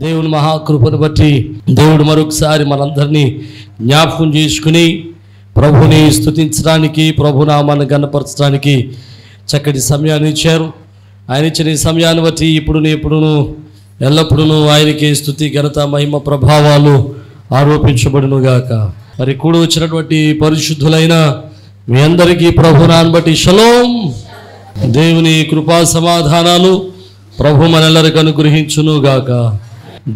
దేవుని మహాకృపను బట్టి దేవుడు మరొకసారి మనందరినీ జ్ఞాపకం చేసుకుని ప్రభుని స్తుతించడానికి, ప్రభునామాన్ని గణపరచడానికి చక్కటి సమయాన్ని ఇచ్చారు. ఆయన ఇచ్చిన ఈ సమయాన్ని బట్టి ఇప్పుడును ఎల్లప్పుడూ ఆయనకి స్తుతి, ఘనత, మహిమ, ప్రభావాలు ఆరోపించబడునుగాక. మరి కూడి వచ్చినటువంటి పరిశుద్ధులైన మీ అందరికీ ప్రభునాన్ని బట్టి షలోం. దేవుని కృపా సమాధానాలు ప్రభు మనెల్లరికి అనుగ్రహించునుగాక.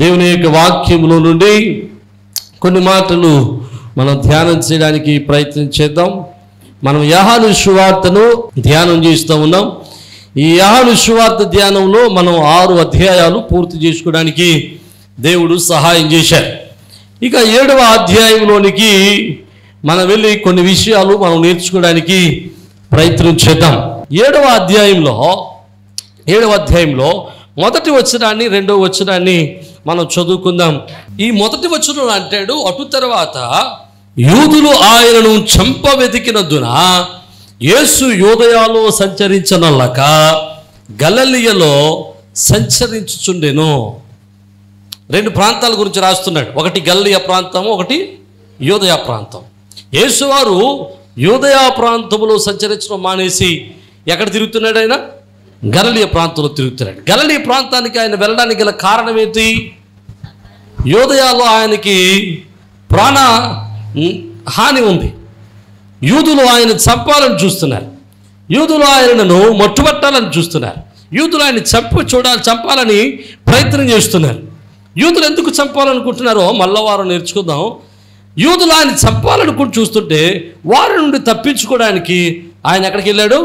దేవుని యొక్క వాక్యంలో నుండి కొన్ని మాటలు మనం ధ్యానం చేయడానికి ప్రయత్నం చేద్దాం. మనం యోహాను సువార్తను ధ్యానం చేస్తూ ఉన్నాం. ఈ యోహాను సువార్త ధ్యానంలో మనం 6 అధ్యాయాలు పూర్తి చేసుకోవడానికి దేవుడు సహాయం చేశారు. ఇక 7వ అధ్యాయంలోనికి మనం వెళ్ళి కొన్ని విషయాలు మనం నేర్చుకోవడానికి ప్రయత్నం చేద్దాం. 7వ అధ్యాయంలో మొదటి వచనాన్ని, 2వ వచనాన్ని మనం చదువుకుందాం. ఈ మొదటి వచనం అంటాడు, అటు తర్వాత యూదులు ఆయనను చంప వెతికినందున యేసు యూదయాలో సంచరించనల్లక గలిలయలో సంచరించుచుండెను. 2 ప్రాంతాల గురించి రాస్తున్నాడు. ఒకటి గలిలయ ప్రాంతం, ఒకటి యూదయ ప్రాంతం. యేసువారు యూదయ ప్రాంతంలో సంచరించడం మానేసి ఎక్కడ తిరుగుతున్నాడు? ఆయన గలిలయ ప్రాంతంలో తిరుగుతున్నాడు. గలిలయ ప్రాంతానికి ఆయన వెళ్ళడానికి గల కారణం ఏంటి? యూదయాలో ఆయనకి ప్రాణ హాని ఉంది. యూదులు ఆయన చంపాలని చూస్తున్నారు. యూదులు ఆయనను మట్టుబట్టాలని చూస్తున్నారు. యూదులు ఆయన చంపాలని ప్రయత్నం చేస్తున్నారు. యూదులు ఎందుకు చంపాలనుకుంటున్నారో మళ్ళా వారు నేర్చుకుందాం. యూదులు ఆయన చంపాలనుకుంటూ చూస్తుంటే వారి నుండి తప్పించుకోవడానికి ఆయన ఎక్కడికి వెళ్ళాడు?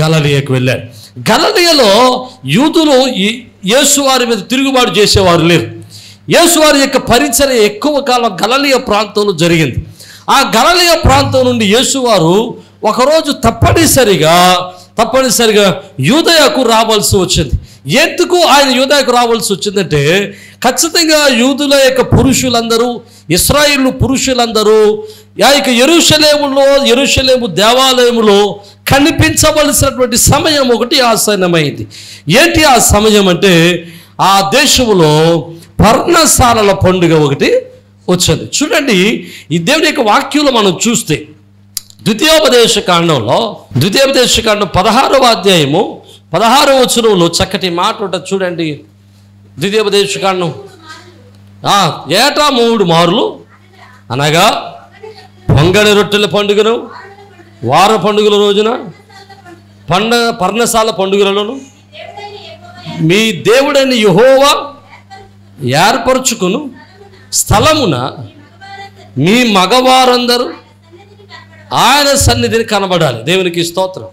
గలిలయకు వెళ్ళాడు. గలిలయలో యూదులు యేసువారి మీద తిరుగుబాటు చేసేవారు లేరు. యేసువారి యొక్క పరిచర్య ఎక్కువ కాలం గలిలయ ప్రాంతంలో జరిగింది. ఆ గలిలయ ప్రాంతం నుండి యేసువారు ఒకరోజు తప్పనిసరిగా యూదయకు రావాల్సి వచ్చింది. ఎందుకు ఆయన యూదయకు రావాల్సి వచ్చిందంటే, ఖచ్చితంగా యూదుల యొక్క పురుషులందరూ, ఇశ్రాయేలు పురుషులందరూ ఆ యొక్క యెరూషలేము దేవాలయములో కనిపించవలసినటువంటి సమయం ఒకటి ఆసన్నమైంది. ఏంటి ఆ సమయం అంటే, ఆ దేశంలో పర్ణశాలల పండుగ ఒకటి వచ్చింది. చూడండి, ఈ దేవుని యొక్క వాక్యంలో మనం చూస్తే ద్వితీయోపదేశ కాండం 16వ అధ్యాయము 16వ వచనంలో చక్కటి మాట ఉంటుంది. చూడండి, ద్వితీయోపదేశ కాండం ఏటా 3 మారులు అనగా పొంగని రొట్టెల పండుగను, వార పండుగల రోజున, పర్ణశాల పండుగలలోను మీ దేవుడైన యెహోవా ఏర్పరచుకును స్థలమున మీ మగవారందరూ ఆయన సన్నిధిని కనబడాలి. దేవునికి స్తోత్రం.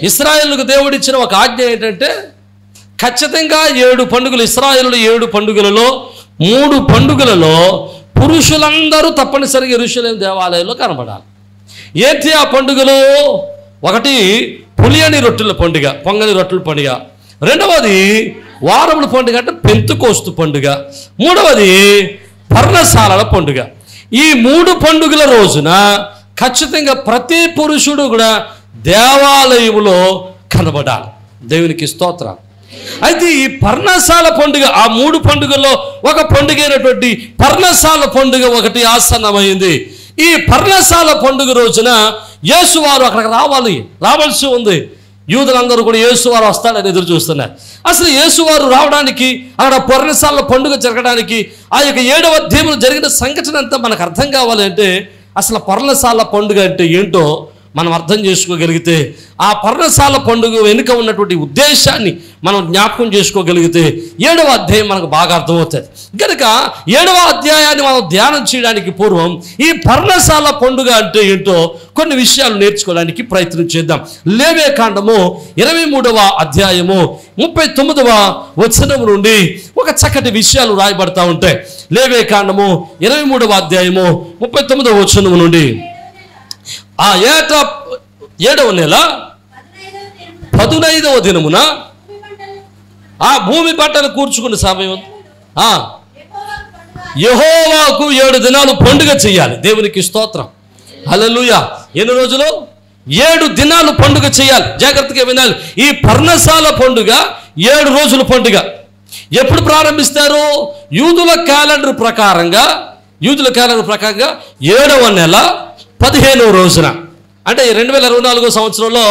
ఇశ్రాయేలుకు దేవుడిచ్చిన ఒక ఆజ్ఞ ఏంటంటే, ఖచ్చితంగా 7 పండుగలు, ఇశ్రాయేలు 7 పండుగలలో 3 పండుగలలో పురుషులందరూ తప్పనిసరిగా యెరూషలేము దేవాలయంలో కనబడాలి. ఏంటి ఆ పండుగలు? ఒకటి పులియని రొట్టెల పండుగ, పొంగని రొట్టెల పండుగ. 2వది వారముల పండుగ అంటే పెంతుకోస్తు పండుగ. 3వది పర్ణశాలల పండుగ. ఈ 3 పండుగల రోజున ఖచ్చితంగా ప్రతి పురుషుడు కూడా దేవాలయములో కనబడాలి. దేవునికి స్తోత్రం. అయితే ఈ పర్ణశాల పండుగ, ఆ 3 పండుగల్లో ఒక పండుగ అయినటువంటి పర్ణశాల పండుగ ఒకటి ఆసన్నమైంది. ఈ పర్ణశాల పండుగ రోజున యేసువారు అక్కడికి రావాల్సి ఉంది. యూదులందరూ కూడా యేసువారు వస్తాడని ఎదురు చూస్తున్నారు. అసలు యేసువారు రావడానికి, అక్కడ పర్ణశాల పండుగ జరగడానికి, ఆ యొక్క 7వ అధ్యాయంలో జరిగిన సంఘటన అంతా మనకు అర్థం కావాలి అంటే, అసలు పర్ణశాల పండుగ అంటే ఏంటో మనం అర్థం చేసుకోగలిగితే, ఆ పర్ణశాల పండుగ వెనుక ఉన్నటువంటి ఉద్దేశాన్ని మనం జ్ఞాపకం చేసుకోగలిగితే 7వ అధ్యాయం మనకు బాగా అర్థమవుతుంది. కనుక 7వ అధ్యాయాన్ని మనం ధ్యానం చేయడానికి పూర్వం ఈ పర్ణశాల పండుగ అంటే ఏంటో కొన్ని విషయాలు నేర్చుకోవడానికి ప్రయత్నం చేద్దాం. లేవియకాండము 23వ అధ్యాయము 39వ వచనం నుండి ఒక చక్కటి విషయాలు రాయబడతా ఉంటాయి. లేవియకాండము 23వ అధ్యాయము 39వ వచనం నుండి, ఆ ఏట 7వ నెల 15వ దినమున ఆ భూమి పంటను కూర్చుకున్న సమయం యెహోవాకు 7 దినాలు పండుగ చేయాలి. దేవునికి స్తోత్రం. హల్లెలూయా. ఎన్ని రోజులు? 7 దినాలు పండుగ చేయాలి. జాగ్రత్తగా వినాలి. ఈ పర్ణశాల పండుగ 7 రోజుల పండుగ. ఎప్పుడు ప్రారంభిస్తారు? యూదుల క్యాలెండర్ ప్రకారంగా 7వ నెల 15వ రోజున, అంటే 2024 సంవత్సరంలో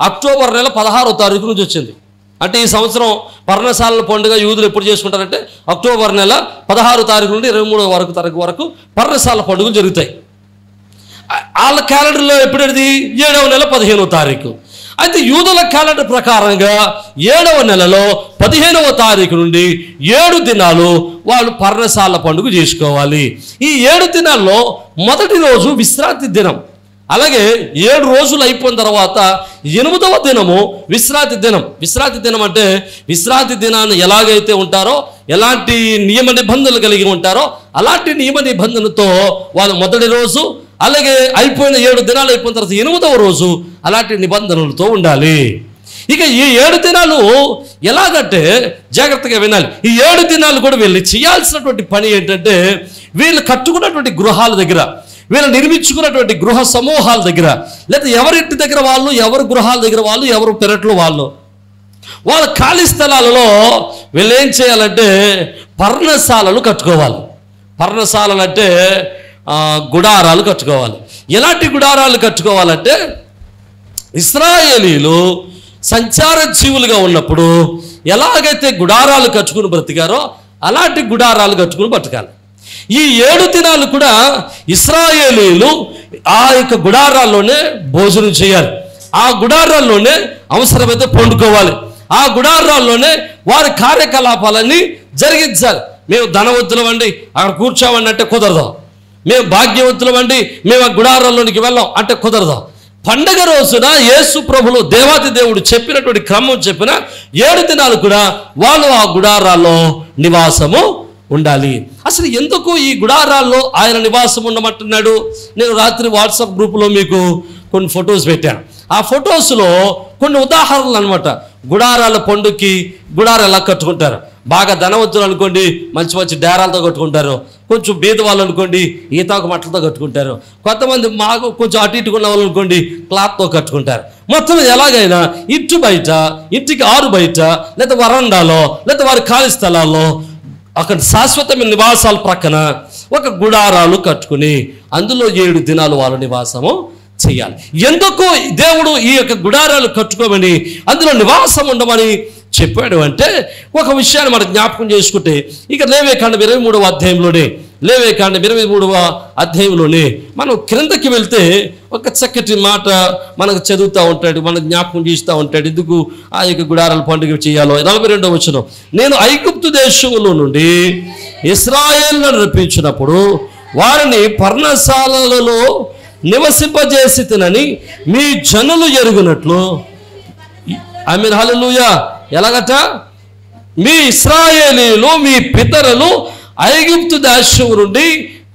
అక్టోబర్ నెల 16వ తారీఖు నుంచి వచ్చింది. అంటే ఈ సంవత్సరం పర్ణశాలల పండుగ యూదులు ఎప్పుడు చేసుకుంటారంటే అక్టోబర్ నెల 16వ తారీఖు నుండి 23వ తారీఖు వరకు పర్ణశాల పండుగలు జరుగుతాయి. వాళ్ళ క్యాలెండర్లో ఎప్పుడది 7వ నెల 15వ తారీఖు. అయితే యూదుల క్యాలెండర్ ప్రకారంగా 7వ నెలలో 15వ తారీఖు నుండి 7 దినాలు వాళ్ళు పర్ణశాల పండుగ చేసుకోవాలి. ఈ 7 దినాల్లో మొదటి రోజు విశ్రాంతి దినం. అలాగే 7 రోజులు అయిపోయిన తర్వాత 8వ దినము విశ్రాంతి దినం. విశ్రాంతి దినం అంటే విశ్రాంతి దినాన్ని ఎలాగైతే ఉంటారో, ఎలాంటి నియమ నిబంధనలు కలిగి ఉంటారో అలాంటి నియమ నిబంధనతో వాళ్ళు మొదటి రోజు, అలాగే అయిపోయిన 7 దినాలు అయిపోయిన తర్వాత 8వ రోజు అలాంటి నిబంధనలతో ఉండాలి. ఇక ఈ 7 దినాలు ఎలాగంటే జాగ్రత్తగా వినాలి. ఈ 7 దినాలు కూడా వీళ్ళు చేయాల్సినటువంటి పని ఏంటంటే, వీళ్ళు కట్టుకున్నటువంటి గృహాల దగ్గర, వీళ్ళు నిర్మించుకున్నటువంటి గృహ సమూహాల దగ్గర, లేదా ఎవరింటి దగ్గర వాళ్ళు, ఎవరి గృహాల దగ్గర వాళ్ళు, ఎవరు పెరట్లో వాళ్ళు, వాళ్ళ ఖాళీ స్థలాలలో వీళ్ళు ఏం చేయాలంటే పర్ణశాలలు కట్టుకోవాలి. పర్ణశాలలు అంటే గుడారాలు కట్టుకోవాలి. ఎలాంటి గుడారాలు కట్టుకోవాలంటే, ఇశ్రాయేలీలు సంచార జీవులుగా ఉన్నప్పుడు ఎలాగైతే గుడారాలు కట్టుకుని బ్రతికారో అలాంటి గుడారాలు కట్టుకుని బ్రతకాలి. ఈ 7 దినాలు కూడా ఇశ్రాయేలీలు ఆ యొక్క గుడారాల్లోనే భోజనం చేయాలి. ఆ గుడారాల్లోనే అవసరమైతే పండుకోవాలి. ఆ గుడారాల్లోనే వారి కార్యకలాపాలన్నీ జరిగించాలి. మేము ధనవంతులమండి అక్కడ కూర్చోమండి అంటే కుదరదు. మేము భాగ్యవంతులమండి మేము ఆ గుడారాల్లోనికి వెళ్ళాం అంటే కుదరదు. పండగ రోజున యేసు ప్రభులు దేవాది దేవుడు చెప్పినటువంటి క్రమం చెప్పిన 7 దినాలు కూడా వాళ్ళు ఆ గుడారాల్లో నివాసము ఉండాలి. అసలు ఎందుకు ఈ గుడారాల్లో ఆయన నివాసం ఉండమంటున్నాడు? నేను రాత్రి వాట్సాప్ గ్రూపులో మీకు కొన్ని ఫొటోస్ పెట్టాను. ఆ ఫొటోస్లో కొన్ని ఉదాహరణలు అనమాట. గుడారాల పండుగకి గుడారం ఎలా కట్టుకుంటారు. బాగా ధనవంతులు అనుకోండి మంచి మంచి డేరాలతో కట్టుకుంటారు. కొంచెం బీద వాళ్ళు అనుకోండి ఈతాకు మట్టలతో కట్టుకుంటారు. కొంతమంది మాకు కొంచెం అటు ఇటుకున్న వాళ్ళు అనుకోండి క్లాత్తో కట్టుకుంటారు. మొత్తం ఎలాగైనా ఇంటి బయట, ఇంటికి ఆరు బయట, లేదా వరండాలో, లేదా వారి ఖాళీ స్థలాల్లో అక్కడ శాశ్వతమైన నివాసాల ప్రక్కన ఒక గుడారాలు కట్టుకుని అందులో 7 దినాలు వాళ్ళ నివాసము చేయాలి. ఎందుకు దేవుడు ఈ యొక్క గుడారాలు కట్టుకోమని, అందులో నివాసం ఉండమని చెప్పాడు అంటే, ఒక విషయాన్ని మనం జ్ఞాపకం చేసుకుంటే, ఇక లేవేకాండం 23వ అధ్యాయంలోనే, లేవేకాండం 23వ అధ్యాయంలోనే మనం క్రిందకి వెళ్తే ఒక చక్కటి మాట మనకు చదువుతూ ఉంటాడు, మనకు జ్ఞాపకం చేస్తూ ఉంటాడు ఎందుకు ఆ యొక్క గుడారాల పండుగ చేయాలో. 42వ వచనం, నేను ఐగుప్తు దేశంలో నుండి ఇశ్రాయేలును రప్పించినప్పుడు వారిని పర్ణశాలలలో నివసింపజేసి తినని మీ జనులు ఎరుగునట్లు. ఆమేన్, హల్లెలూయా. ఎలాగట? మీ ఇశ్రాయేలీలు మీ పితరులు ఐగుప్తు దేశం నుండి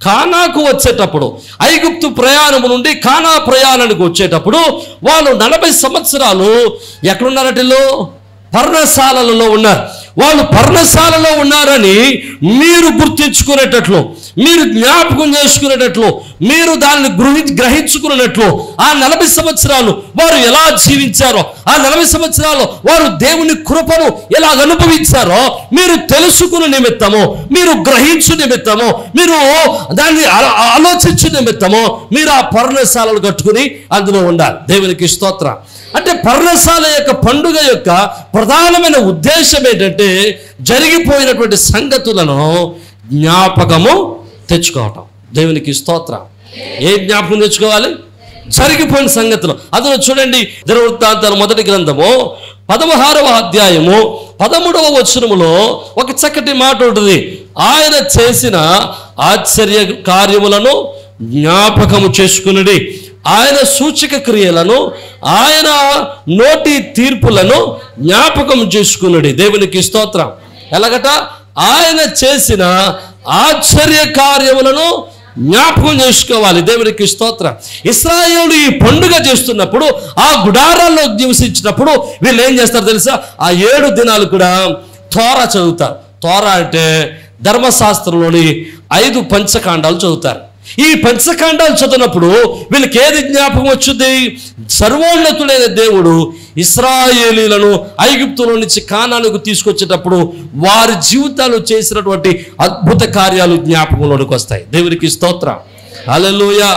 కానాకు వచ్చేటప్పుడు, ఐగుప్తు ప్రయాణము నుండి కానా ప్రయాణానికి వచ్చేటప్పుడు వాళ్ళు 40 సంవత్సరాలు ఎక్కడున్నారటిలో? పర్ణశాలలో ఉన్నారు. వాళ్ళు పర్ణశాలలో ఉన్నారని మీరు గుర్తించుకునేటట్లు, మీరు జ్ఞాపకం చేసుకునేటట్లు, మీరు దానిని గ్రహించుకునేటట్లు ఆ 40 సంవత్సరాలు వారు ఎలా జీవించారో, ఆ 40 సంవత్సరాలు వారు దేవుని కృపను ఎలా అనుభవించారో మీరు తెలుసుకునే నిమిత్తము, మీరు గ్రహించు నిమిత్తము, మీరు దాన్ని ఆలోచించు నిమిత్తము మీరు ఆ పర్ణశాలలు కట్టుకుని అందులో ఉండాలి. దేవునికి స్తోత్రం. అంటే పర్ణశాల యొక్క పండుగ యొక్క ప్రధానమైన ఉద్దేశం ఏంటంటే, జరిగిపోయినటువంటి సంగతులను జ్ఞాపకము తెచ్చుకోవటం. దేవునికి స్తోత్రం. ఏ జ్ఞాపకం తెచ్చుకోవాలి? జరిగిపోయిన సంగతులు. అందులో చూడండి, దినవృత్తాంతాల మొదటి గ్రంథము 16వ అధ్యాయము 13వ వచనములో ఒక చక్కటి మాట ఉంటుంది. ఆయన చేసిన ఆశ్చర్య కార్యములను జ్ఞాపకము చేసుకునుడి, ఆయన సూచక క్రియలను, ఆయన నోటి తీర్పులను జ్ఞాపకం చేసుకున్నాడు. దేవునికి స్తోత్రం. ఎలాగట? ఆయన చేసిన ఆశ్చర్య కార్యములను జ్ఞాపకం చేసుకోవాలి. దేవునికి స్తోత్రం. ఇశ్రాయేలు ఈ పండుగ చేస్తున్నప్పుడు, ఆ గుడారాల్లో నివసించినప్పుడు వీళ్ళు ఏం చేస్తారు తెలుసా? ఆ 7 దినాలు కూడా తోరా చదువుతారు. తోరా అంటే ధర్మశాస్త్రంలోని 5 పంచకాండాలు చదువుతారు. ఈ పంచకాండాలు చదివినప్పుడు వీళ్ళకి ఏది జ్ఞాపకం వచ్చింది? సర్వోన్నతుడైన దేవుడు ఇశ్రాయేలీలను ఐగుప్తులో నుంచి కానానుకు తీసుకొచ్చేటప్పుడు వారి జీవితాలు చేసినటువంటి అద్భుత కార్యాలు జ్ఞాపకంలోనికి వస్తాయి. దేవునికి స్తోత్రం. హల్లెలూయా.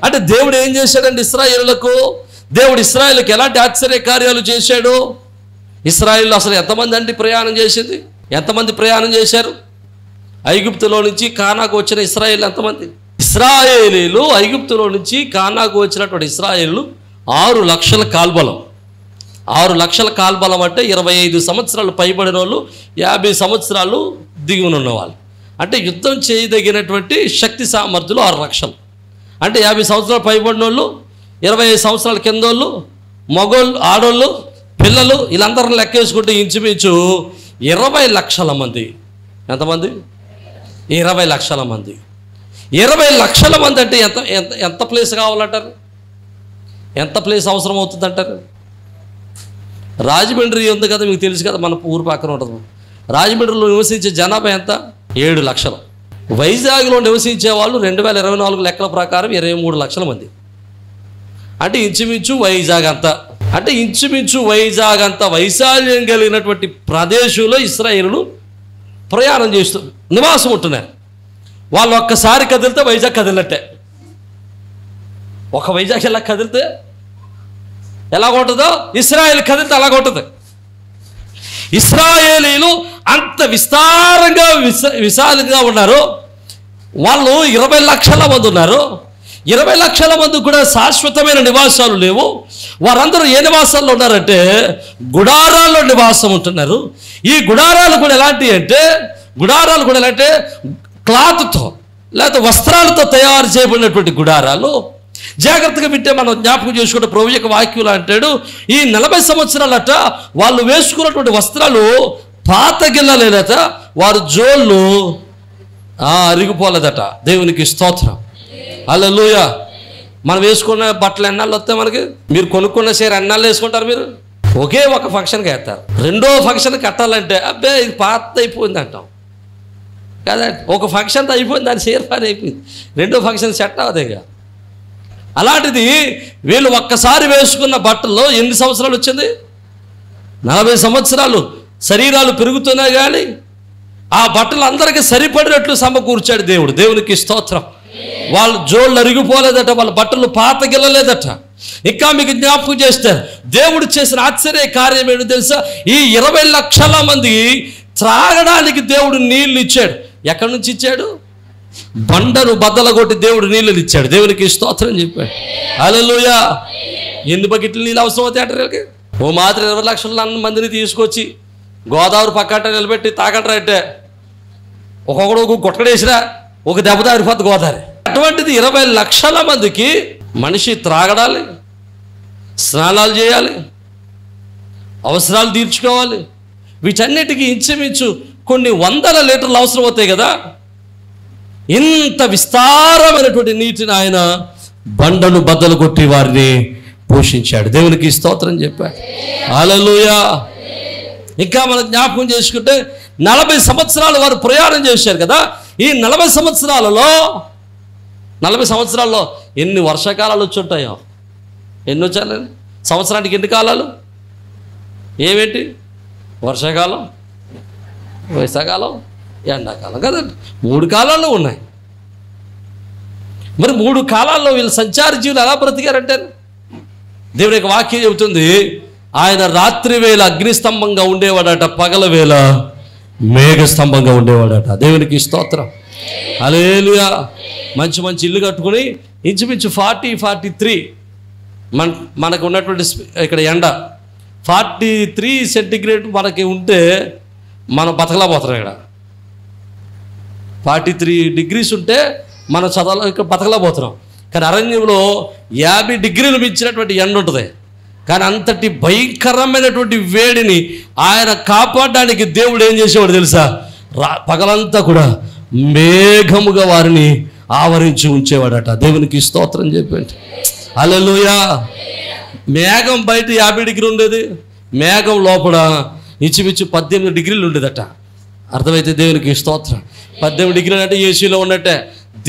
అంటే దేవుడు ఏం చేశాడండి ఇశ్రాయేలులకు? దేవుడు ఇశ్రాయేలుకి ఎలాంటి ఆశ్చర్య కార్యాలు చేశాడు? ఇశ్రాయేలు అసలు ఎంతమంది అండి ప్రయాణం చేసింది? ఎంతమంది ప్రయాణం చేశారు? ఐగుప్తులో నుంచి కానాకు వచ్చిన ఇశ్రాయేలు ఎంతమంది? ఇశ్రాయేలీలు ఐగుప్తులో నుంచి కానాకు వచ్చినటువంటి ఇశ్రాయేలు 6 లక్షల కాల్బలం. 6 లక్షల కాల్బలం అంటే 25 సంవత్సరాలు పైబడిన వాళ్ళు, 50 సంవత్సరాలు దిగువనున్న వాళ్ళు. అంటే యుద్ధం చేయదగినటువంటి శక్తి సామర్థ్యులు 6 లక్షలు. అంటే 50 సంవత్సరాలు పైబడిన వాళ్ళు, 25 సంవత్సరాల కింద వాళ్ళు, మగోళ్ళు, ఆడోళ్ళు, పిల్లలు, వీళ్ళందరిని లెక్కేసుకుంటే ఇంచుమించు 20 లక్షల మంది. ఎంతమంది? 20 లక్షల మంది. 20 లక్షల మంది అంటే ఎంత ఎంత ఎంత ప్లేస్ కావాలంటారు? ఎంత ప్లేస్ అవసరం అవుతుందంటారు? రాజమండ్రి ఉంది కదా, మీకు తెలుసు కదా, మన ఊరు పక్కన ఉంటుంది. రాజమండ్రిలో నివసించే జనాభా ఎంత? 7 లక్షలు. వైజాగ్లో నివసించే వాళ్ళు 2024 లెక్కల ప్రకారం 23 లక్షల మంది. అంటే ఇంచుమించు వైజాగ్ అంతా, అంటే ఇంచుమించు వైజాగ్ అంతా వైశాల్యం కలిగినటువంటి ప్రదేశంలో ఇశ్రాయేలులు ప్రయాణం చేస్తూ నివాసం ఉంటున్నారు. వాళ్ళు ఒక్కసారి కదిలితే వైజాగ్ కదిలినట్టే. ఒక వైజాగ్ ఎలా కదిలితే ఎలాగుంటుందో ఇశ్రాయేల్ కదిలితే అలాగుంటుంది. ఇశ్రాయేలీలు అంత విస్తారంగా విశాలంగా ఉన్నారు. వాళ్ళు 20 లక్షల మంది ఉన్నారు. 20 లక్షల మంది కూడా శాశ్వతమైన నివాసాలు లేవు. వారందరూ ఏ నివాసాల్లో ఉన్నారంటే గుడారాల్లో నివాసం ఉంటున్నారు. ఈ గుడారాలు కూడా ఎలాంటివి అంటే క్లాత్తో లేకపోతే వస్త్రాలతో తయారు చేయబడినటువంటి గుడారాలు. జాగ్రత్తగా వింటే మనం జ్ఞాపకం చేసుకుంటే ప్రభు యొక్క వాక్యంలో అంటాడు, ఈ 40 సంవత్సరాలట వాళ్ళు వేసుకున్నటువంటి వస్త్రాలు పాత గిల్లలేదట, వారు జోళ్ళు అరిగిపోలేదట. దేవునికి స్తోత్రం. హల్లెలూయా. మనం వేసుకున్న బట్టలు ఎన్నాళ్ళు వస్తాయి మనకి? మీరు కొనుక్కున్న చీర ఎన్నాళ్ళు వేసుకుంటారు? మీరు ఒకే ఒక ఫంక్షన్కి వేస్తారు. రెండో ఫంక్షన్ కట్టాలంటే అబ్బే ఇది పాత అయిపోయింది అంటాం కదా. ఒక ఫంక్షన్తో అయిపోయింది, దాని చీర పని అయిపోయింది, రెండో ఫంక్షన్ సెట్ అవ్వదేగా. అలాంటిది వీళ్ళు ఒక్కసారి వేసుకున్న బట్టల్లో ఎన్ని సంవత్సరాలు వచ్చింది? 40 సంవత్సరాలు. శరీరాలు పెరుగుతున్నా కానీ ఆ బట్టలు అందరికీ సరిపడినట్లు సమకూర్చాడు దేవుడు. దేవునికి స్తోత్రం. వాళ్ళు జోళ్ళు అరిగిపోలేదట, వాళ్ళ బట్టలు పాత గిల్లలేదట. ఇంకా మీకు జ్ఞాపకం చేస్తే దేవుడు చేసిన ఆశ్చర్య కార్యం ఏంటో తెలుసా? ఈ 20 లక్షల మంది త్రాగడానికి దేవుడు నీళ్లు ఇచ్చాడు. ఎక్కడి నుంచి ఇచ్చాడు? బండను బద్దలగొట్టి దేవుడు నీళ్ళని ఇచ్చాడు. దేవునికి స్తోత్రం చెప్పాడు. హల్లెలూయా. ఎన్ని బకెట్లు నీళ్ళు అవసరం అవుతాయి అంటారు? ఓ మాత్రం 20 లక్షల మందిని తీసుకొచ్చి గోదావరి పక్కట నిలబెట్టి తాగటరా అంటే ఒక్కొక్కడు ఒక గుట్టడేసిరా, ఒక దెబ్బ దారిపోద్ది గోదావరి. అటువంటిది 20 లక్షల మందికి మనిషి త్రాగడాలి, స్నానాలు చేయాలి, అవసరాలు తీర్చుకోవాలి. వీటన్నిటికీ ఇంచుమించు కొన్ని 100 లీటర్లు అవసరం అవుతాయి కదా. ఇంత విస్తారమైనటువంటి నీటిని ఆయన బండను బద్దలు కొట్టి వారిని పోషించాడు. దేవునికి స్తోత్రం చెప్పాడు. హల్లెలూయా. ఇంకా మనం జ్ఞాపకం చేసుకుంటే 40 సంవత్సరాలు వారు ప్రయాణం చేశారు కదా. ఈ 40 సంవత్సరాల్లో ఎన్ని వర్షాకాలాలు వచ్చి ఉంటాయో. ఎన్ని వచ్చాయండి? సంవత్సరానికి ఎన్ని కాలాలు? ఏమేంటి? వర్షాకాలం, వేసవకాలం, ఎండాకాలం కదండి. 3 కాలాల్లో ఉన్నాయి. మరి 3 కాలాల్లో వీళ్ళు సంచార జీవులు ఎలా బ్రతికారంటే దేవుని యొక్క వాక్యం చెబుతుంది, ఆయన రాత్రి వేళ అగ్నిస్తంభంగా ఉండేవాడట, పగల వేళ మేఘస్తంభంగా ఉండేవాడట. దేవునికి స్తోత్రం. హల్లెలూయా. మంచి మంచి ఇల్లు కట్టుకుని ఇంచుమించు 43 మనకు ఉన్నటువంటి ఇక్కడ ఎండ 43 సెంటిగ్రేడ్ మనకి ఉంటే మనం బతకలేకపోతున్నాం. ఇక్కడ 43 డిగ్రీస్ ఉంటే మనం ఇక్కడ బతకలేకపోతున్నాం. కానీ అరణ్యంలో 50 డిగ్రీలు మించినటువంటి ఎండ ఉంటుంది. కానీ అంతటి భయంకరమైనటువంటి వేడిని ఆయన కాపాడడానికి దేవుడు ఏం చేసేవాడు తెలుసా? పగలంతా కూడా మేఘముగా వారిని ఆవరించి ఉంచేవాడట. దేవునికి స్తోత్రం చెప్పండి. హల్లెలూయా. మేఘం బయట 50 డిగ్రీలు ఉండేది, మేఘం లోపల ఇంచుమించు 18 డిగ్రీలు ఉండేదట. అర్థమైతే దేవునికి స్తోత్రం. 18 డిగ్రీలు అంటే ఏసీలో ఉన్నట్టే.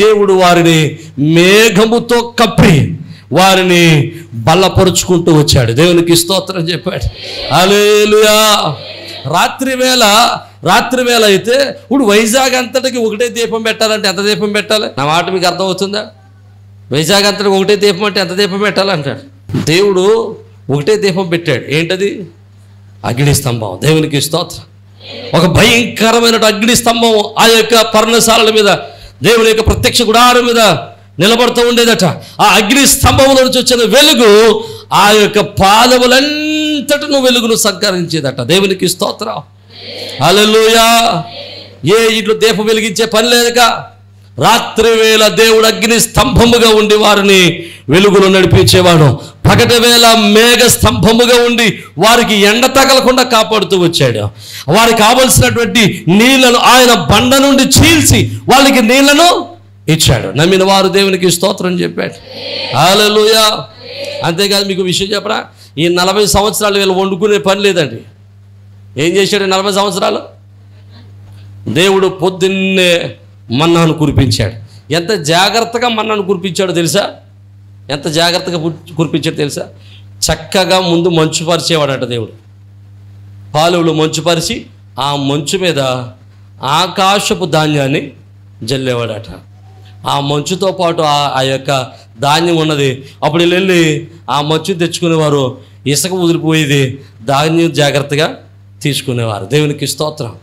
దేవుడు వారిని మేఘముతో కప్పి వారిని బలపరుచుకుంటూ వచ్చాడు. దేవునికి స్తోత్రం చెప్పాడు. హల్లెలూయా. రాత్రి వేళ అయితే ఇప్పుడు వైజాగ్ అంతటికి ఒకటే దీపం పెట్టాలంటే ఎంత దీపం పెట్టాలి? నా మాట మీకు అర్థమవుతుందా? వైజాగ్ అంతటికి ఒకటే దీపం అంటే ఎంత దీపం పెట్టాలంటాడు. దేవుడు ఒకటే దీపం పెట్టాడు. ఏంటది? అగ్ని స్తంభం. దేవునికి స్తోత్రం. ఒక భయంకరమైన అగ్ని స్తంభం ఆ యొక్క పర్ణశాలల మీద, దేవుని యొక్క ప్రత్యక్ష గుడారం మీద నిలబడుతూ ఉండేదట. ఆ అగ్ని స్తంభంలో నుంచి వచ్చిన వెలుగు ఆ యొక్క పాదములంతటను వెలుగును సంకరించేదట. దేవునికి స్తోత్రం. హల్లెలూయా. ఏ ఇంట్లో దీపం వెలిగించే పని లేదుగా. రాత్రి వేళ దేవుడు అగ్ని స్తంభముగా ఉండి వారిని వెలుగులో నడిపించేవాడు. పగటి వేళ మేఘ స్తంభముగా ఉండి వారికి ఎండ తగలకుండా కాపాడుతూ వచ్చాడు. వారికి కావలసినటువంటి నీళ్లను ఆయన బండ నుండి చీల్చి వాళ్ళకి నీళ్లను ఇచ్చాడు. నమ్మిన వారు దేవునికి స్తోత్రం చెప్పాడు. హల్లెలూయా. అంతేకాదు, మీకు విషయం చెప్పరా, ఈ 40 సంవత్సరాలు వీళ్ళు వండుకునే పని లేదండి. ఏం చేశాడు? 40 సంవత్సరాలు దేవుడు పొద్దున్నే మన్నాను కురిపించాడు. ఎంత జాగ్రత్తగా మన్నాను కురిపించాడో తెలుసా? ఎంత జాగ్రత్తగా కురిపించాడో తెలుసా? చక్కగా ముందు మంచు పరిచేవాడట దేవుడు. పాలువులు మంచు పరిచి ఆ మంచు మీద ఆకాశపు ధాన్యాన్ని జల్లేవాడట. ఆ మంచుతో పాటు ఆ యొక్క ధాన్యం ఉన్నది. అప్పుడు వెళ్ళి ఆ మంచు తెచ్చుకునేవారు. ఇసుక ఉదిరిపోయేది, ధాన్యం జాగ్రత్తగా తీసుకునేవారు. దేవునికి స్తోత్రం.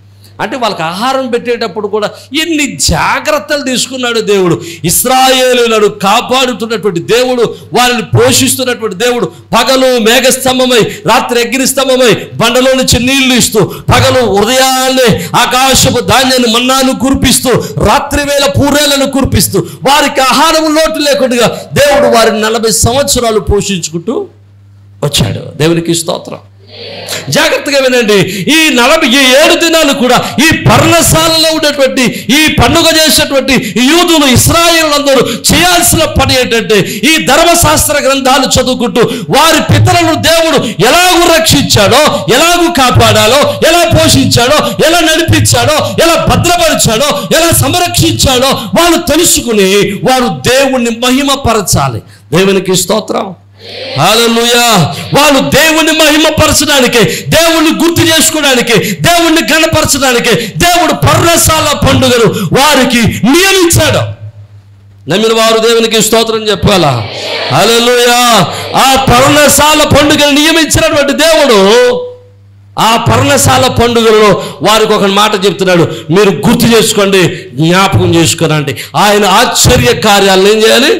అంటే వాళ్ళకి ఆహారం పెట్టేటప్పుడు కూడా ఎన్ని జాగ్రత్తలు తీసుకున్నాడు దేవుడు. ఇశ్రాయేలులను కాపాడుతున్నటువంటి దేవుడు, వారిని పోషిస్తున్నటువంటి దేవుడు. పగలు మేఘస్తంభమై, రాత్రి అగ్నిస్తంభమై బండలో నుంచి నీళ్లు ఇస్తూ, పగలు ఉదయాన్నే ఆకాశపు ధాన్యాన్ని మన్నాను కురిపిస్తూ, రాత్రి వేళ పూరేలను కురిపిస్తూ, వారికి ఆహారం లోటు లేకుండా దేవుడు వారిని 40 సంవత్సరాలు పోషించుకుంటూ వచ్చాడు. దేవునికి స్తోత్రం. జాగ్రత్తగా వినండి. ఈ 47 దినాలు కూడా ఈ పర్ణశాలలో ఉన్నటువంటి, ఈ పండుగ చేసేటువంటి యూదులు, ఇశ్రాయేలులందరూ చేయాల్సిన పని ఏంటంటే, ఈ ధర్మశాస్త్ర గ్రంథాలు చదువుకుంటూ వారి పితరులను దేవుడు ఎలాగూ రక్షించాడో, ఎలాగూ కాపాడాలో, ఎలా పోషించాడో, ఎలా నడిపించాడో, ఎలా భద్రపరిచాడో, ఎలా సంరక్షించాడో వాళ్ళు తెలుసుకుని వారు దేవుణ్ణి మహిమపరచాలి. దేవునికి స్తోత్రం. హల్లెలూయా. వాళ్ళు దేవుణ్ణి మహిమపరచడానికి, దేవుణ్ణి గుర్తు చేసుకోవడానికి, దేవుణ్ణి గణపరచడానికి దేవుడు పర్ణశాల పండుగను వారికి నియమించాడు. నమ్మిన వారు దేవునికి స్తోత్రం చెప్పాలా? హల్లెలూయా. ఆ పర్ణశాల పండుగను నియమించినటువంటి దేవుడు ఆ పర్ణశాల పండుగలో వారికి ఒక మాట చెప్తున్నాడు. మీరు గుర్తు చేసుకోండి, జ్ఞాపకం చేసుకోనండి. ఆయన ఆశ్చర్య కార్యాలను ఏం చేయాలి?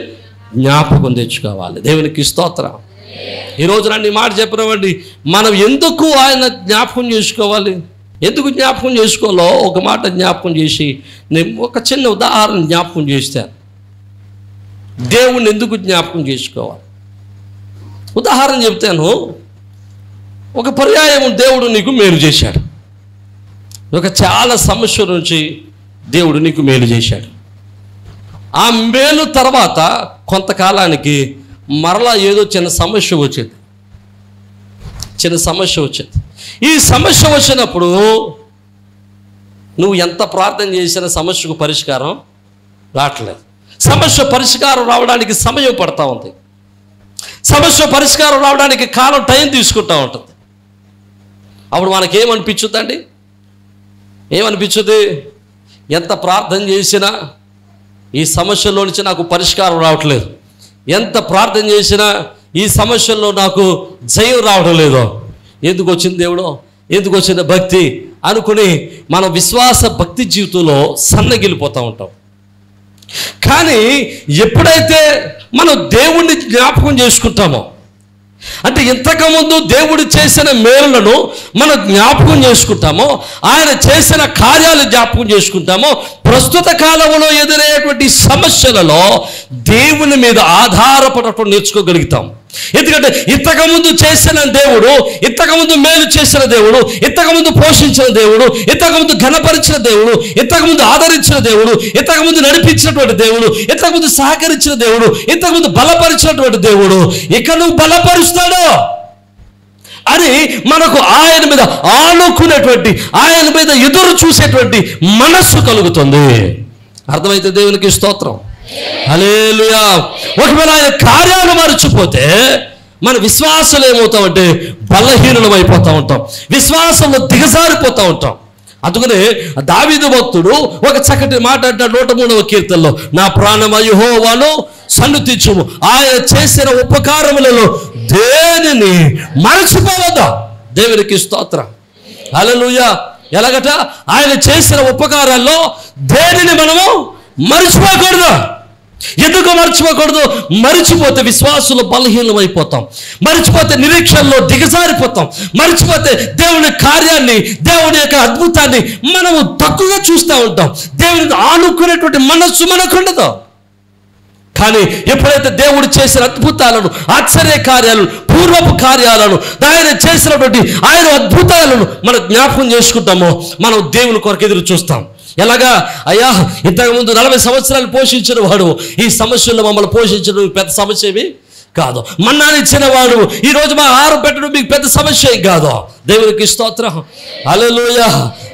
జ్ఞాపకం తెచ్చుకోవాలి. దేవునికి స్తోత్రం. ఈరోజు నన్ను ఈ మాట చెప్పినవండి, మనం ఎందుకు ఆయన జ్ఞాపకం చేసుకోవాలి, ఎందుకు జ్ఞాపకం చేసుకోవాలో ఒక మాట జ్ఞాపకం చేసి నేను ఒక చిన్న ఉదాహరణ జ్ఞాపకం చేస్తాను. దేవుణ్ణి ఎందుకు జ్ఞాపకం చేసుకోవాలి? ఉదాహరణ చెప్తాను. ఒక పర్యాయం దేవుడు నీకు మేలు చేశాడు. ఒక చాలా సమస్య నుంచి దేవుడు నీకు మేలు చేశాడు. ఆ మేలు తర్వాత కొంతకాలానికి మరలా ఏదో చిన్న సమస్య వచ్చింది. ఈ సమస్య వచ్చినప్పుడు నువ్వు ఎంత ప్రార్థన చేసినా సమస్యకు పరిష్కారం రావట్లేదు. సమస్య పరిష్కారం రావడానికి సమయం పడతా ఉంది. సమస్య పరిష్కారం రావడానికి టైం తీసుకుంటూ ఉంటుంది. అప్పుడు మనకేమనిపించుద్దండి? ఏమనిపించుద్ది? ఎంత ప్రార్థన చేసినా ఈ సమస్యలో నుంచి నాకు పరిష్కారం రావట్లేదు, ఎంత ప్రార్థన చేసినా ఈ సమస్యల్లో నాకు జయం రావడం లేదు. ఎందుకు వచ్చింది దేవుడు, ఎందుకు వచ్చింది భక్తి అనుకుని మన విశ్వాస భక్తి జీవితంలో సన్నగిలిపోతూ ఉంటాం. కానీ ఎప్పుడైతే మనం దేవుణ్ణి జ్ఞాపకం చేసుకుంటామో, అంటే ఇంతకుముందు దేవుడు చేసిన మేలులను మనం జ్ఞాపకం చేసుకుంటామో, ఆయన చేసిన కార్యాలు జ్ఞాపకం చేసుకుంటామో, ప్రస్తుత కాలంలో ఎదురయ్యేటువంటి సమస్యలలో దేవుని మీద ఆధారపడటం నేర్చుకోగలుగుతాం. ఎందుకంటే ఇంతకుముందు చేసిన దేవుడు, ఇంతకుముందు మేలు చేసిన దేవుడు, ఇంతకుముందు పోషించిన దేవుడు, ఇంతకుముందు ఘనపరిచిన దేవుడు, ఇంతకుముందు ఆదరించిన దేవుడు, ఇంతకుముందు నడిపించినటువంటి దేవుడు, ఇంతకుముందు సహకరించిన దేవుడు, ఇంతకుముందు బలపరిచినటువంటి దేవుడు ఇక నువ్వు బలపరుస్తాడు అని మనకు ఆయన మీద ఆనుకునేటువంటి, ఆయన మీద ఎదురు చూసేటువంటి మనస్సు కలుగుతుంది. అర్థమైతే దేవునికి స్తోత్రం. హల్లెలూయా. ఒకవేళ ఆయన కార్యాలు మర్చిపోతే మన విశ్వాసాలు ఏమవుతామంటే బలహీనం అయిపోతూ ఉంటాం, విశ్వాసంలో దిగజారిపోతూ ఉంటాం. అందుకనే దావీదు భక్తుడు ఒక చక్కటి మాట అంటాడు 103వ కీర్తనలో, నా ప్రాణమా యెహోవాను సన్నుతించుము, ఆయన చేసిన ఉపకారములలో దేనిని మరచిపోవద్దా. దేవునికి స్తోత్రం. హల్లెలూయా. ఎలాగట? ఆయన చేసిన ఉపకారాల్లో దేనిని మనము మరచిపోకూడదు. ఎందుకు మర్చిపోకూడదు? మరిచిపోతే విశ్వాసంలో బలహీనం అయిపోతాం, మరిచిపోతే నిరీక్షణలో దిగజారిపోతాం, మరిచిపోతే దేవుని కార్యాన్ని, దేవుని యొక్క అద్భుతాన్ని మనము తక్కువగా చూస్తూ ఉంటాం. దేవుని ఆనుకునేటువంటి మనస్సు మనకు ఉండదు. కానీ ఎప్పుడైతే దేవుడు చేసిన అద్భుతాలను, ఆశ్చర్య కార్యాలను, పూర్వపు కార్యాలను, ఆయన చేసినటువంటి ఆయన అద్భుతాలను మనం జ్ఞాపకం చేసుకుంటామో మనం దేవుని కొరకు ఎదురు చూస్తాం. ఎలాగా? అయ్యా, ఇంతకుముందు 40 సంవత్సరాలు పోషించిన వాడు ఈ సమస్యల్లో మమ్మల్ని పోషించడం పెద్ద సమస్య ఏమి కాదు. మన్నాని ఇచ్చిన వాడు ఈరోజు మా ఆహారం పెట్టడం మీకు పెద్ద సమస్య కాదు. దేవునికి స్తోత్రం. హల్లెలూయా,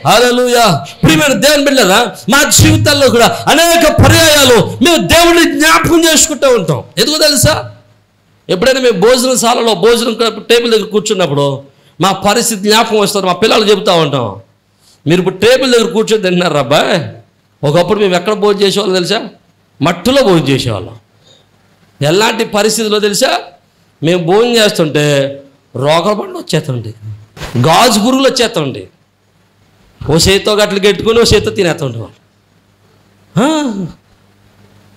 హల్లెలూయా. ప్రియమైన దేవుని బిడ్డలారా, మా జీవితాల్లో కూడా అనేక పర్యాయాలు మేము దేవుడిని జ్ఞాపకం చేసుకుంటూ ఉంటాం. ఎందుకు తెలుసా? ఎప్పుడైనా మేము భోజనశాలలో భోజనం టేబుల్ దగ్గర కూర్చున్నప్పుడు మా పరిస్థితి జ్ఞాపకం వస్తారు. మా పిల్లలు చెబుతూ ఉంటాం, మీరు ఇప్పుడు టేబుల్ దగ్గర కూర్చొని తింటున్నారు అబ్బాయి, ఒకప్పుడు మేము ఎక్కడ భోజనం చేసేవాళ్ళం తెలుసా? మట్టిలో భోజనం చేసేవాళ్ళం. ఎలాంటి పరిస్థితిలో తెలుసా? మేము భోజనం చేస్తుంటే రోగల పండు వచ్చేస్తుండే, గాజు పురుగులు వచ్చేస్తుండే, ఓ చేతితో గట్లు కట్టుకుని ఓ చేతితో తినేస్తుండేవాళ్ళు.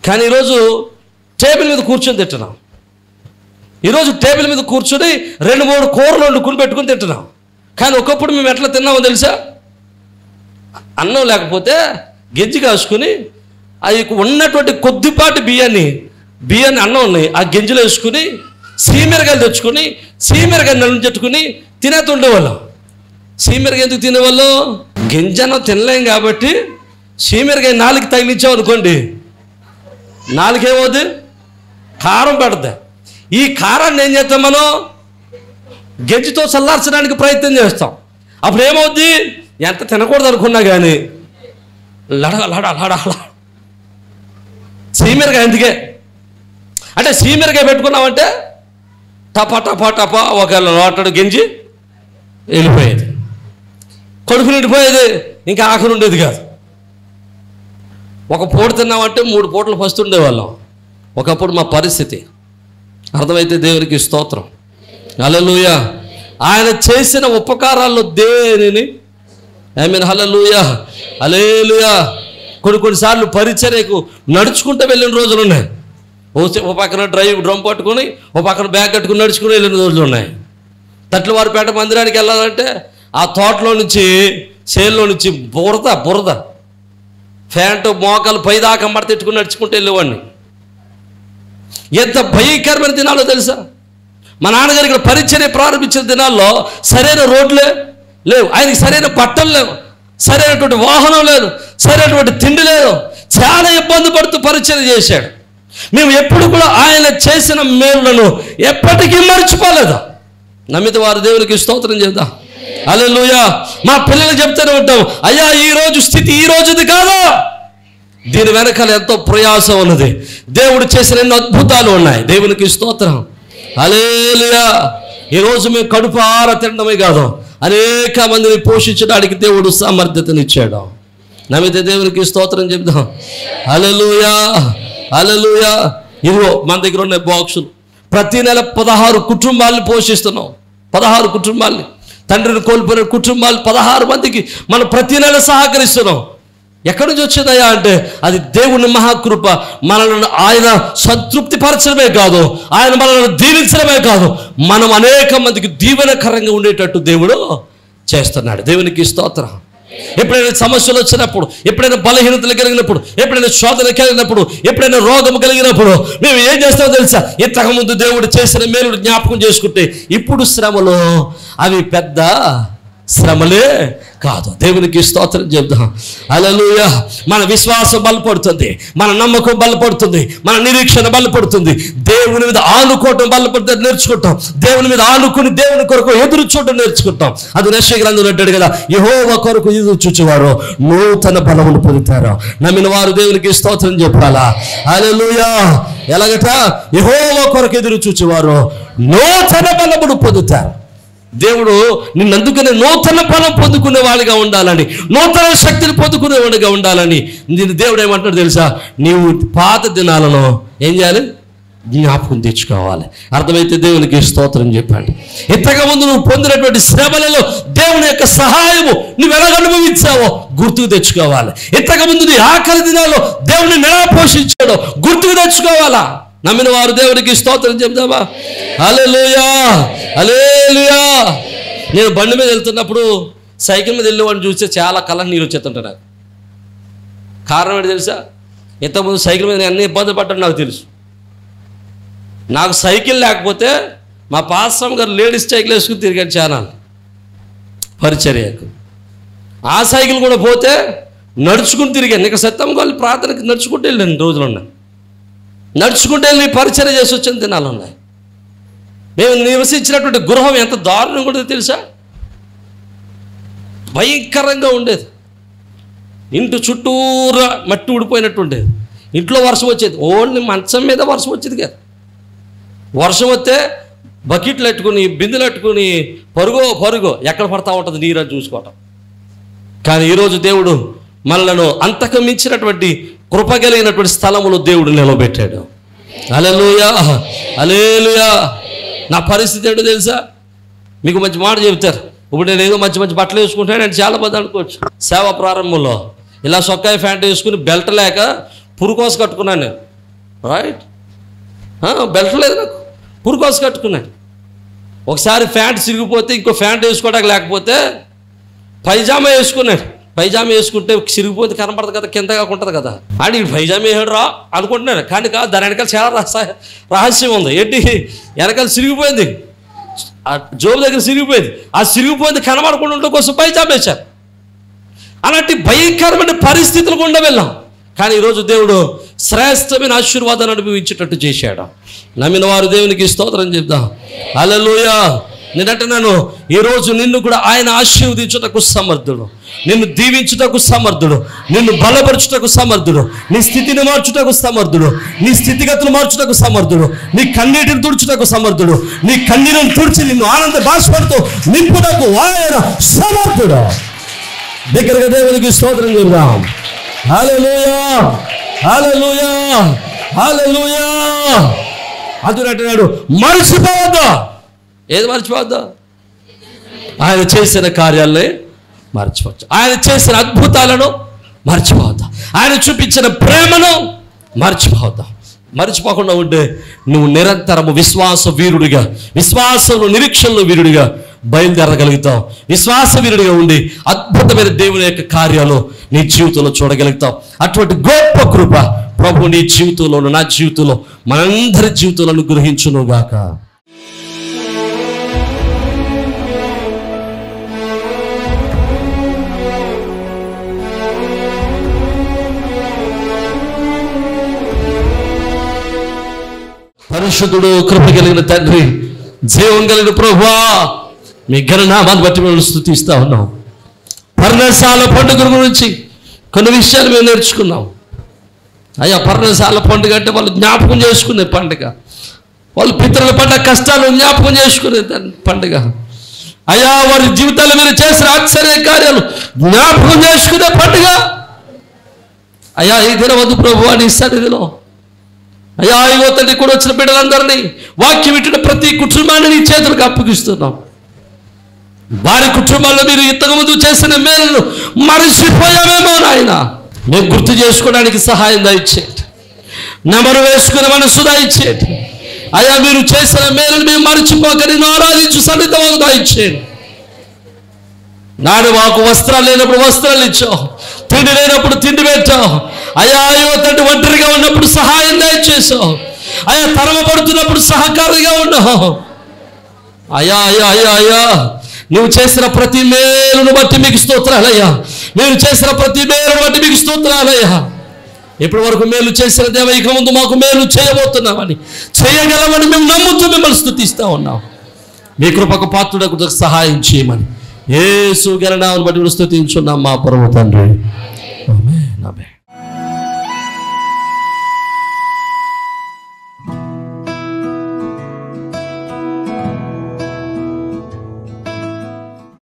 కానీ ఈరోజు టేబుల్ మీద కూర్చొని తింటున్నాం. ఈరోజు టేబుల్ మీద కూర్చొని 2-3 కూరలు వండుకుని పెట్టుకుని తింటున్నాం. కానీ ఒకప్పుడు మేము ఎట్లా తిన్నామో తెలుసా? అన్నం లేకపోతే గెజ్జి కాసుకుని అవి ఉన్నటువంటి కొద్దిపాటి బియ్యాన్ని అన్నం ఉన్నాయి ఆ గింజలు వేసుకుని సీమెరగాయలు తెచ్చుకొని సీమెరగాయ నలుంచెట్టుకుని తినేతుండేవాళ్ళం. సీమెరగాయ ఎందుకు తినేవాళ్ళు? గింజనం తినలేం కాబట్టి సీమెరగాయ నాలుగు తగిలించాం అనుకోండి, నాలుగేమవుద్ది? కారం పెడతా. ఈ కారాన్ని ఏం చేస్తాం? మనం గెజ్జితో చల్లార్చడానికి ప్రయత్నం చేస్తాం. అప్పుడు ఏమవుద్ది? ఎంత తినకూడదు అనుకున్నా కానీ లడ సీమెరగాయ. ఎందుకే అంటే సీమెరగాయ పెట్టుకున్నామంటే టపా టపా టపా ఒక లోటడు గెంజి వెళ్ళిపోయేది, కడుపు నిండిపోయేది, ఇంకా ఆఖరి ఉండేది కాదు. ఒక పూట తిన్నామంటే 3 పూటలు ఫస్ట్ ఉండేవాళ్ళం. ఒకప్పుడు మా పరిస్థితి. అర్థమైతే దేవునికి స్తోత్రం. హల్లెలూయా. ఆయన చేసిన ఉపకారాల్లో దేనిని ఆమేన్. హల్లెలూయా, హల్లెలూయా. కొన్నిసార్లు పరిచర్యకు నడుచుకుంటూ వెళ్ళిన రోజులు ఉన్నాయి. ఓ పక్కన డ్రమ్ పట్టుకొని ఓ పక్కన బ్యాగ్ కట్టుకుని నడుచుకుని వెళ్ళిన రోజులు ఉన్నాయి. తట్లవారిపేట మందిరానికి వెళ్ళాలంటే ఆ తోటలో నుంచి చేల్లో నుంచి బురద ఫ్యాంటు మోకాలు పైదాకా మడత తిట్టుకుని నడుచుకుంటూ వెళ్ళేవాడిని. ఎంత భయంకరమైన దినాలో తెలుసా? మా నాన్నగారు ఇక్కడ పరిచర్య ప్రారంభించిన దినాల్లో సరైన రోడ్లే లేవు, ఆయనకి సరైన బట్టలు లేవు, సరైనటువంటి వాహనం లేదు, సరైనటువంటి తిండి లేదు. చాలా ఇబ్బంది పడుతూ పరిచర్య చేశాడు. మేము ఎప్పుడు కూడా ఆయన చేసిన మేలులను ఎప్పటికీ మర్చిపోలేదు. నమ్మిత వారు దేవునికి స్తోత్రం చేద్దాం. హల్లెలూయా. మా పిల్లలు చెప్తూనే ఉంటాం, అయ్యా ఈ రోజు స్థితి ఈ రోజుది కాదు, దీని వెనకాల ఎంతో ప్రయాసం ఉన్నది, దేవుడు చేసిన ఎన్నో అద్భుతాలు ఉన్నాయి. దేవునికి స్తోత్రం. హల్లెలూయా. ఈరోజు మేము కడుపు ఆర తినడమే కాదు, అనేక మందిని పోషించడానికి దేవుడు సామర్థ్యతనిచ్చాడు. నమ్మితే దేవునికి స్తోత్రం చెప్దాం. హల్లెలూయా, హల్లెలూయా. ఇదిగో మన దగ్గర ఉన్న బాక్సులు ప్రతి నెల 16 కుటుంబాలను పోషిస్తున్నాం. 16 కుటుంబాలని, తండ్రిని కోల్పోయిన కుటుంబాలు 16 మందికి మనం ప్రతి నెల సహకరిస్తున్నాం. ఎక్కడి నుంచి వచ్చిందయ్యా అంటే అది దేవుని మహాకృప. మనల్ని ఆయన సంతృప్తి పరచడమే కాదు, ఆయన మనల్ని దీవించడమే కాదు, మనం అనేక మందికి దీవెనకరంగా ఉండేటట్టు దేవుడు చేస్తున్నాడు. దేవునికి స్తోత్రం. ఎప్పుడైనా సమస్యలు వచ్చినప్పుడు, ఎప్పుడైనా బలహీనతలు కలిగినప్పుడు, ఎప్పుడైనా శోధన కలిగినప్పుడు, ఎప్పుడైనా రోగం కలిగినప్పుడు మేము ఏం చేస్తామో తెలుసా? ఇంతకుముందు దేవుడు చేసిన మేలు జ్ఞాపకం చేసుకుంటే ఇప్పుడు శ్రమలో అవి పెద్ద శ్రమలే కాదు. దేవునికి స్తోత్రం చెప్దాం. హల్లెలూయా. మన విశ్వాసం బలపడుతుంది, మన నమ్మకం బలపడుతుంది, మన నిరీక్షణ బలపడుతుంది. దేవుని మీద ఆనుకోవటం బలపడుతుంది నేర్చుకుంటాం. దేవుని మీద ఆనుకుని దేవుని కొరకు ఎదురు చూడటం నేర్చుకుంటాం. అది యెషయా గ్రంథంలో అంటాడు కదా, యెహోవా కొరకు ఎదురు చూచేవారు నూతన బలమును పొందుతారు. నమ్మిన వారు దేవునికి స్తోత్రం చెప్పాలా? హల్లెలూయా. ఎలాగట? యెహోవా కొరకు ఎదురు చూచేవారు నూతన బలమును పొందుతారు. దేవుడు నిన్నందుకనే నూతన బలం పొందుకునే వాడిగా ఉండాలని, నూతన శక్తిని పొందుకునేవాడిగా ఉండాలని నేను దేవుడు ఏమంటాడు తెలుసా? నీవు పాత దినాలలో ఏం చేయాలి? జ్ఞాపకం తెచ్చుకోవాలి. అర్థమైతే దేవునికి స్తోత్రం చెప్పండి. ఇంతకుముందు నువ్వు పొందినటువంటి శ్రమలలో దేవుని యొక్క సహాయము నువ్వు ఎలా అనుభవించావో గుర్తుకు తెచ్చుకోవాలి. ఇంతకుముందు నీ ఆఖరి దినాల్లో దేవుని ఎలా పోషించాడో గుర్తుకు తెచ్చుకోవాలా? నమ్మిన వారు దేవునికి స్తోత్రం చెప్దామా? హల్లెలూయా, హల్లెలూయా. నేను బండి మీద వెళ్తున్నప్పుడు సైకిల్ మీద వెళ్ళేవాడిని చూస్తే చాలా కళ్ళ నీరు వచ్చేస్తుంటారు. నాకు కారణం ఏంటి తెలుసా? ఇంతకుముందు సైకిల్ మీద అన్ని ఇబ్బంది పడ్డాను నాకు తెలుసు. నాకు సైకిల్ లేకపోతే మా పాస్టర్ గారు లేడీస్ సైకిల్ వేసుకుని తిరిగాను చాలా పరిచర్యకు. ఆ సైకిల్ కూడా పోతే నడుచుకుని తిరిగాను. ఇక సత్యం వాళ్ళు ప్రార్థనకి నడుచుకుంటూ వెళ్ళాను. రోజులు ఉన్నాయి, నడుచుకుంటే వెళ్ళి పరిచర్య చేసి వచ్చిన దినాలు ఉన్నాయి. మేము నివసించినటువంటి గృహం ఎంత దారుణంగా ఉండేది తెలుసా? భయంకరంగా ఉండేది. ఇంటి చుట్టూరా మట్టి ఊడిపోయినట్టు ఉండేది. ఇంట్లో వర్షం వచ్చేది, ఓన్లీ మంచం మీద వర్షం వచ్చేది కాదు. వర్షం వస్తే బకెట్లు పెట్టుకుని బిందెలు పెట్టుకుని పరుగో ఎక్కడ పడతా ఉంటుంది నీరు అని చూసుకోవటం. కానీ ఈరోజు దేవుడు మనలను అంతకు మించినటువంటి కృపగలిగినటువంటి స్థలములో దేవుడు నిలబెట్టాడు. హల్లెలూయా, హల్లెలూయా. నా పరిస్థితి ఏంటో తెలుసా? మీకు మంచి మాట చెబుతారు. ఇప్పుడు నేను ఏదో మంచి మంచి బట్టలు వేసుకుంటాను నేను చాలా మంది అనుకోవచ్చు. సేవ ప్రారంభంలో ఇలా సొక్కాయి ప్యాంట్ వేసుకుని బెల్ట్ లేక పురుకోస కట్టుకున్నాను నేను. రైట్, బెల్ట్ లేదు నాకు, పురుకోస కట్టుకున్నాను. ఒకసారి ప్యాంట్ చిరిగిపోతే ఇంకో ప్యాంట్ వేసుకోవడానికి లేకపోతే పైజామా వేసుకున్నాడు. పైజామా వేసుకుంటే చిరిగిపోతే కనపడదు కదా, కింద కాకుంటుంది కదా. అని పైజామా వేసాడు రా అనుకుంటున్నాను. కానీ కాదు, దాని వెనకాల చాలా రహస్యం ఉంది. ఏంటి? వెనకాల చిరిగిపోయింది, ఆ జోబు దగ్గర చిరిగిపోయింది. ఆ చిరిగిపోయింది కనబడకుండా ఉండడం కోసం పైజామా వేశారు. అలాంటి భయంకరమైన పరిస్థితులు గుండా వెళ్ళాం. కానీ ఈరోజు దేవుడు శ్రేష్టమైన ఆశీర్వాదాన్ని అనుభవించేటట్టు చేశాడు. నమ్మిన వారు దేవునికి స్తోత్రం చెప్దాం. హల్లెలూయా. నేనంటున్నాను, ఈరోజు నిన్ను కూడా ఆయన ఆశీర్వదించుటకు సమర్థుడు, నిన్ను దీవించుటకు సమర్థుడు, నిన్ను బలపరచుటకు సమర్థుడు, నీ స్థితిని మార్చుటకు సమర్థుడు, నీ స్థితిగతులు మార్చుటకు సమర్థుడు, నీ కన్నీటిని తుడుచుటకు సమర్థుడు, నీ కన్నీరును తుడిచి నిన్ను ఆనంద బాష్పడుతూ నింపుటకు ఆయన సమర్థుడు. దగ్గరగా దేవునికి స్తోత్రం చెప్దాం. హల్లెలూయా, హల్లెలూయా, హల్లెలూయా. అందుకంటున్నాడు, మర్చిపోవద్దు. ఏది మర్చిపోవద్దు? ఆయన చేసిన కార్యాలనే మర్చిపోవచ్చు, ఆయన చేసిన అద్భుతాలను మర్చిపోవద్దు, ఆయన చూపించిన ప్రేమను మర్చిపోవద్దు. మర్చిపోకుండా ఉంటే నువ్వు నిరంతరము విశ్వాస వీరుడిగా, విశ్వాసంలో నిరీక్షణలో వీరుడిగా బయలుదేరగలుగుతావు. విశ్వాస వీరుడిగా ఉండి అద్భుతమైన దేవుని యొక్క కార్యాలు నీ జీవితంలో చూడగలుగుతావు. అటువంటి గొప్ప కృప ప్రభు నీ జీవితంలో, నా జీవితంలో, మనందరి జీవితంలో అనుగ్రహించునుగాక. పరిశుద్ధుడు, కృప కలిగిన తండ్రి, జీవం కలిగిన ప్రభువా, మీ ఘననామాన్ని బట్టి మేము స్తుతిస్తా ఉన్నాం. పర్ణశాల పండుగ గురించి కొన్ని విషయాలు మేము నేర్చుకున్నాం. అయ్యా, పర్ణశాల పండుగ అంటే వాళ్ళు జ్ఞాపకం చేసుకునే పండుగ, వాళ్ళు పితరుల పడ్డ కష్టాలు జ్ఞాపకం చేసుకునే పండుగ. అయ్యా, వారి జీవితాల్లో మీరు చేసిన ఆశ్చర్య కార్యాలు జ్ఞాపకం చేసుకునే పండుగ. అయ్యా, ఈ దినవద్దు ప్రభువా నీ సన్నిధిలో అయ్యా, ఇగో తండ్రి కూడా వచ్చిన బిడ్డలందరినీ, వాక్యం వింటున్న ప్రతి కుటుంబాన్ని నీ చేతులకు అప్పగిస్తున్నాం. వారి కుటుంబాల్లో మీరు ఇంతకుముందు చేసిన మేలును మరిచిపోయామేమో నాయన, మేము గుర్తు చేసుకోవడానికి సహాయం దయచేయండి. నెమరు వేసుకునే మనసు దయచేయండి. అయ్యా, మీరు చేసిన మేలును మేము మరిచిపోక నిన్ను ఆరాధించు సన్నిధి దయచేయండి. నాడు మాకు వస్త్రాలు లేనప్పుడు వస్త్రాలు ఇచ్చావు, తిండి లేనప్పుడు తిండి పెట్టావు. అయ్యా, యువతండ్రి ఒంటరిగా ఉన్నప్పుడు సహాయం దయచేసావు. అయ్యా, తరమపడుతున్నప్పుడు సహకారిగా ఉన్నావు. అయ్యా అయ్యా అయ్యా అయ్యా, నువ్వు చేసిన ప్రతి మేలును బట్టి మీకు స్తోత్రాలయ్యా. మీరు చేసిన ప్రతి మేలును బట్టి మీకు స్తోత్రాలయ్యా. ఇప్పటి వరకు మేలు చేసిన దేవ, ఇక ముందు మాకు మేలు చేయబోతున్నామని, చేయగలమని మేము నమ్ముతూ మిమ్మల్ని స్తుతిస్తూ ఉన్నాం. మీ కృపకు పాత్రుడకు సహాయం చేయమని యేసు ఘన నామమును బట్టి స్తుతించున్నాం మా పరమ తండ్రి.